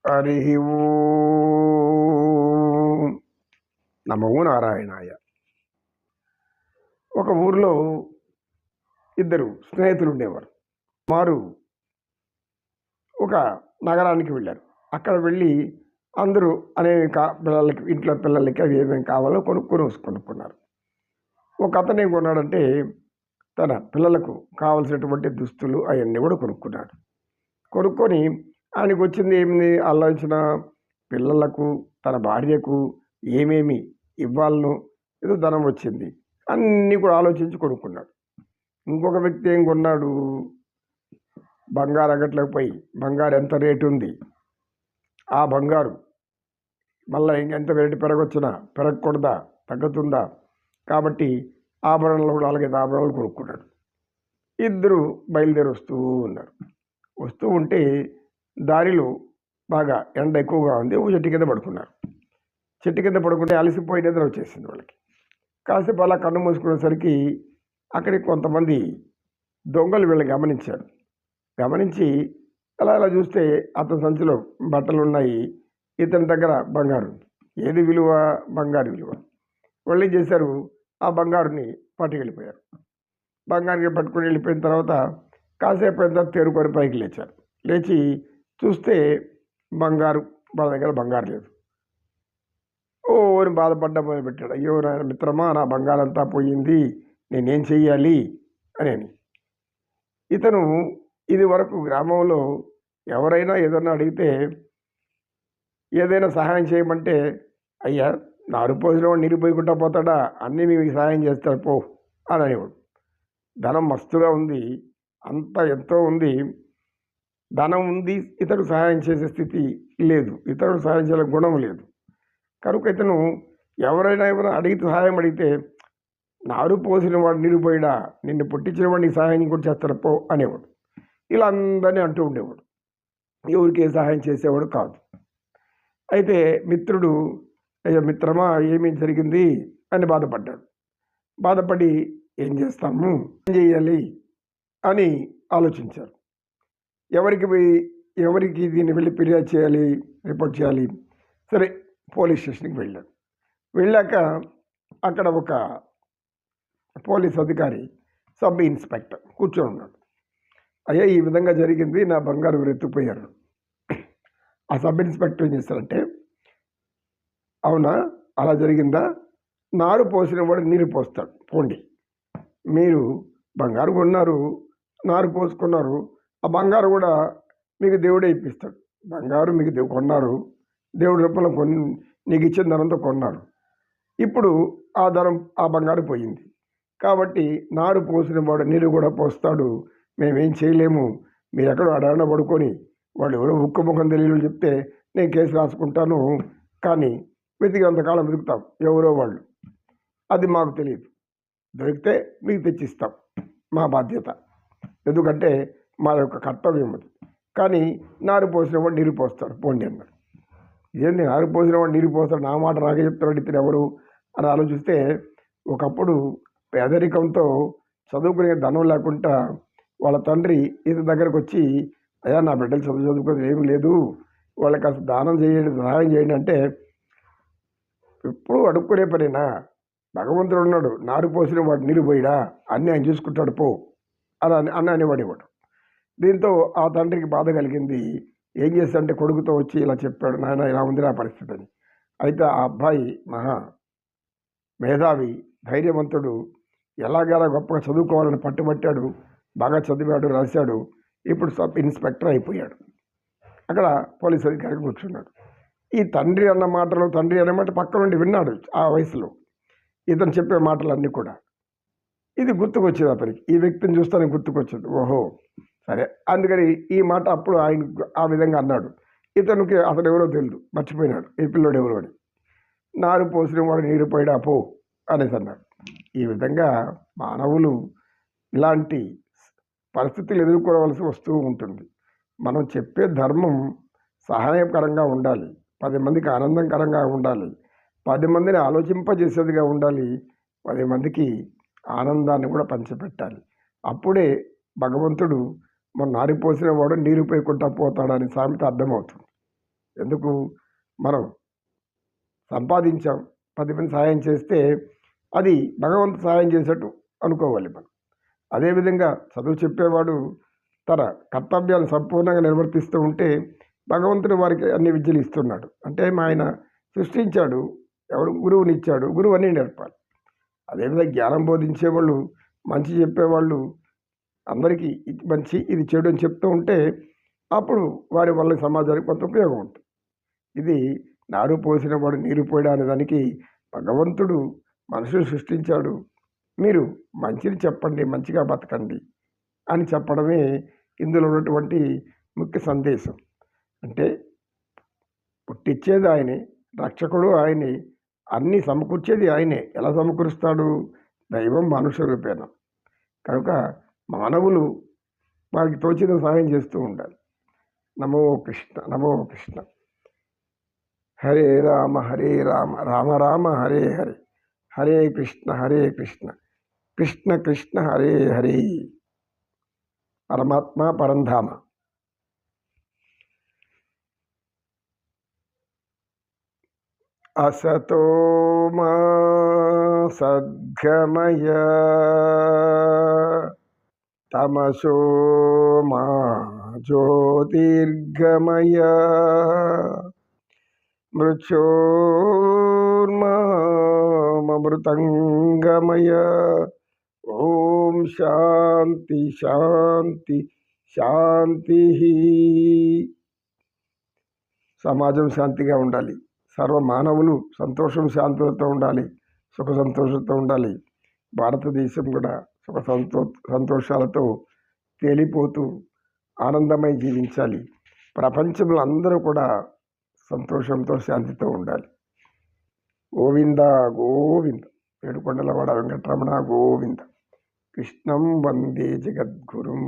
హరి ఓం నమో నారాయణాయ. ఒక ఊరిలో ఇద్దరు స్నేహితులు ఉండేవారు. వారు ఒక నగరానికి వెళ్ళారు. అక్కడ వెళ్ళి అందరూ అనేక పిల్లలకి, ఇంట్లో పిల్లలకి అవి ఏమేమి కావాలో కొనుక్కున్నారు. ఒక అతను ఏం కొన్నాడంటే తన పిల్లలకు కావలసినటువంటి దుస్తులు అవన్నీ కూడా కొనుక్కున్నాడు. కొనుక్కొని ఆయనకు వచ్చింది ఏమిటి ఆలోచన, పిల్లలకు తన భార్యకు ఏమేమి ఇవ్వాలనో ఏదో ధనం వచ్చింది, అన్నీ కూడా ఆలోచించి కొనుక్కున్నాడు. ఇంకొక వ్యక్తి ఏం కొన్నాడు, బంగారు అంగట్లోకి పోయి బంగారు ఎంత రేటు ఉంది, ఆ బంగారు మళ్ళీ ఇంకెంత రేటు పెరగొచ్చునా, పెరగకూడదా, తగ్గుతుందా, కాబట్టి ఆభరణాలు కూడా అలాగే ఆభరణాలు కొనుక్కున్నాడు. ఇద్దరు బయలుదేరి వస్తూ ఉంటే దారిలో బాగా ఎండ ఎక్కువగా ఉంది. చెట్టు కింద పడుకున్నారు. చెట్టు కింద పడుకుంటే అలసిపోయి నిద్ర వచ్చేసింది వాళ్ళకి. కాసేపు అలా కన్ను మూసుకునేసరికి అక్కడికి కొంతమంది దొంగలు వీళ్ళని గమనించారు. గమనించి అలా చూస్తే అతని సంచిలో బట్టలు ఉన్నాయి, ఇతని దగ్గర బంగారు ఉంది. ఏది విలువ? బంగారు విలువ. వాళ్ళు ఏం చేశారు, ఆ బంగారుని పట్టుకెళ్ళిపోయారు. బంగారుని పట్టుకుని వెళ్ళిపోయిన తర్వాత కాసేపు అయిన తర్వాత తేరుకొని పైకి లేచారు. లేచి చూస్తే బంగారు వాళ్ళ దగ్గర బంగారు లేదు. అని బాధపడ్డా మొదలుపెట్టాడు. అయ్యో నాయన మిత్రమా, నా బంగారం అంతా పోయింది, నేనేం చెయ్యాలి అని. ఇతను ఇది వరకు గ్రామంలో ఎవరైనా ఏదన్నా అడిగితే ఏదైనా సహాయం చేయమంటే, అయ్యా నారు పోసిన వాడు నీరు పోయకుండా పోతాడా, అన్నీ మీకు సహాయం చేస్తాడు పో అని అనేవాడు. ధనం మస్తుగా ఉంది, అంత ఎంతో ఉంది, ధనం ఉంది, ఇతరుడు సహాయం చేసే స్థితి లేదు, ఇతరుడు సహాయం చేసే గుణం లేదు. కనుక ఇతను ఎవరైనా అడిగితే సహాయం అడిగితే, నారు పోసిన వాడు నీరు పోయిడా, నిన్ను పుట్టించిన వాడిని సహాయం కూడా చేస్తాడు పో అనేవాడు. ఇలా అందరినీ అంటూ ఉండేవాడు. ఎవరికి ఏ సహాయం చేసేవాడు కాదు. అయితే మిత్రుడు, అయ్యో మిత్రమా ఏమేం జరిగింది అని బాధపడ్డాడు. బాధపడి ఏం చేస్తాము, ఏం చేయాలి అని ఆలోచించారు. ఎవరికి దీన్ని వెళ్ళి ఫిర్యాదు చేయాలి, రిపోర్ట్ చేయాలి. సరే పోలీస్ స్టేషన్కి వెళ్ళాడు. వెళ్ళాక అక్కడ ఒక పోలీస్ అధికారి, సబ్ ఇన్స్పెక్టర్ కూర్చొని ఉన్నాడు. అయ్యా ఈ విధంగా జరిగింది, నా బంగారు ఎత్తుపోయారు. ఆ సబ్ ఇన్స్పెక్టర్ ఏం చేస్తారంటే, అవునా అలా జరిగిందా, నారు పోసిన వాడు నీరు పోస్తాడు, పోండి. మీరు బంగారు కొన్నారు, నారు పోసుకున్నారు, ఆ బంగారు కూడా మీకు దేవుడే ఇప్పిస్తాడు. బంగారు మీకు కొన్నారు, దేవుడి రూపంలో నీకు ఇచ్చిన ధనంతో కొన్నారు. ఇప్పుడు ఆ ధనం, ఆ బంగారు పోయింది. కాబట్టి నారు పోసిన వాడు నీరు కూడా పోస్తాడు, మేమేం చేయలేము. మీరు ఎక్కడో అడగన పడుకొని వాళ్ళు ఎవరో ఉక్కు ముఖం తెలియని చెప్తే నేను కేసు రాసుకుంటాను, కానీ వెతికినంతకాలం వెతుకుతాం ఎవరో వాళ్ళు, అది మాకు తెలియదు. దొరికితే మీకు తెచ్చిస్తాం, మా బాధ్యత, ఎందుకంటే మా యొక్క కర్తవ్యం అది. కానీ నారు పోసిన వాడు నీరు పోస్తాడు, పోండి అన్నారు. ఏంటి నారు పోసిన వాడు నీరు పోస్తాడు, నా మాట నాకే చెప్తాడు, ఇతను ఎవరు అని ఆలోచిస్తే, ఒకప్పుడు పేదరికంతో చదువుకునే ధనం లేకుండా వాళ్ళ తండ్రి ఇతని దగ్గరకు వచ్చి, అయ్యా నా బిడ్డలు చదువుకోవడం ఏమి లేదు, వాళ్ళకి అసలు దానం చేయండి, సహాయం చేయండి అంటే, ఎప్పుడు అడుక్కునే పనేనా, భగవంతుడు ఉన్నాడు, నారు పోసిన వాడు నీరు పోయిడా, అన్నీ ఆయన చూసుకుంటాడు పో అని అనేవాడేవాడు. దీంతో ఆ తండ్రికి బాధ కలిగింది. ఏం చేస్తాడంటే కొడుకుతో వచ్చి ఇలా చెప్పాడు, నాయన ఇలా ఉంది నా పరిస్థితి అని. అయితే ఆ అబ్బాయి మహా మేధావి, ధైర్యవంతుడు, ఎలాగైనా గొప్పగా చదువుకోవాలని పట్టుబట్టాడు, బాగా చదివాడు, రాశాడు, ఇప్పుడు సబ్ ఇన్స్పెక్టర్ అయిపోయాడు. అక్కడ పోలీస్ అధికారి కూర్చున్నాడు. ఈ తండ్రి అన్న మాట పక్క నుండి విన్నాడు. ఆ వయసులో ఇతను చెప్పే మాటలన్నీ కూడా ఇది గుర్తుకొచ్చేది అతనికి, ఈ వ్యక్తిని చూస్తానే గుర్తుకొచ్చేది. ఓహో సరే, అందుకని ఈ మాట అప్పుడు ఆయన ఆ విధంగా అన్నాడు. ఇతనికి అతడు ఎవరో తెలియదు, మర్చిపోయినాడు ఈ పిల్లోడు ఎవరో అని. నారు పోసిన వాడు నీరు పోయిడా పో అనేసి అన్నాడు. ఈ విధంగా మానవులు ఇలాంటి పరిస్థితులు ఎదుర్కోవలసి వస్తూ ఉంటుంది. మనం చెప్పే ధర్మం సహాయకరంగా ఉండాలి, 10 మందికి ఆనందకరంగా ఉండాలి, 10 మందిని ఆలోచింపజేసేదిగా ఉండాలి, 10 మందికి ఆనందాన్ని కూడా పంచిపెట్టాలి. అప్పుడే భగవంతుడు మన నారిపోసిన వాడు నీరు పోయకుండా పోతాడని సామెత అర్థమవుతుంది. ఎందుకు? మనం సంపాదించాం, 10 మంది సహాయం చేస్తే అది భగవంతుడు సహాయం చేసేట్టు అనుకోవాలి మనం. అదేవిధంగా చదువు చెప్పేవాడు తన కర్తవ్యాలను సంపూర్ణంగా నిర్వర్తిస్తూ ఉంటే భగవంతుడు వారికి అన్ని విద్యలు ఇస్తున్నాడు. అంటే ఆయన సృష్టించాడు, ఎవడు గురువునిచ్చాడు, గురువు అన్నీ నేర్పాలి. అదేవిధంగా జ్ఞానం బోధించేవాళ్ళు, మంచి చెప్పేవాళ్ళు అందరికీ ఇది మంచి ఇది చెడు అని చెప్తూ ఉంటే అప్పుడు వారి వల్ల సమాజానికి కొంత ఉపయోగం ఉంటుంది. ఇది నారు పోసిన వాడు నీరు పోయడా అనే దానికి భగవంతుడు మనుషులు సృష్టించాడు, మీరు మంచిని చెప్పండి, మంచిగా బతకండి అని చెప్పడమే ఇందులో ఉన్నటువంటి ముఖ్య సందేశం. అంటే పుట్టించేది ఆయనే, రక్షకుడు ఆయనే, అన్నీ సమకూర్చేది ఆయనే. ఎలా సమకూరుస్తాడు? దైవం మనుష్య రూపేణ. కనుక మానవులు వారికి తోచిన సహాయం చేస్తూ ఉండాలి. నమో కృష్ణ, నమో కృష్ణ. హరే రామ హరే రామ, రామ రామ హరే హరే, హరే కృష్ణ కృష్ణ కృష్ణ హరే హరే. పరమాత్మ పరంధామ. అసతో మా సద్గమయ, తమసో మా జ్యోతిర్గమయ, మృత్యోర్మృతంగమయ. ఓం శాంతి శాంతి శాంతి. సమాజం శాంతిగా ఉండాలి, సర్వ మానవులు సంతోషం శాంతులతో ఉండాలి, సుఖ సంతోషంతో ఉండాలి. భారతదేశం కూడా సుఖ సంతోషాలతో తేలిపోతూ ఆనందమై జీవించాలి. ప్రపంచంలో అందరూ కూడా సంతోషంతో శాంతితో ఉండాలి. గోవింద గోవింద. ఏడుకొండలవాడ వెంకటరమణ గోవింద. కృష్ణం వందే జగద్గురుం.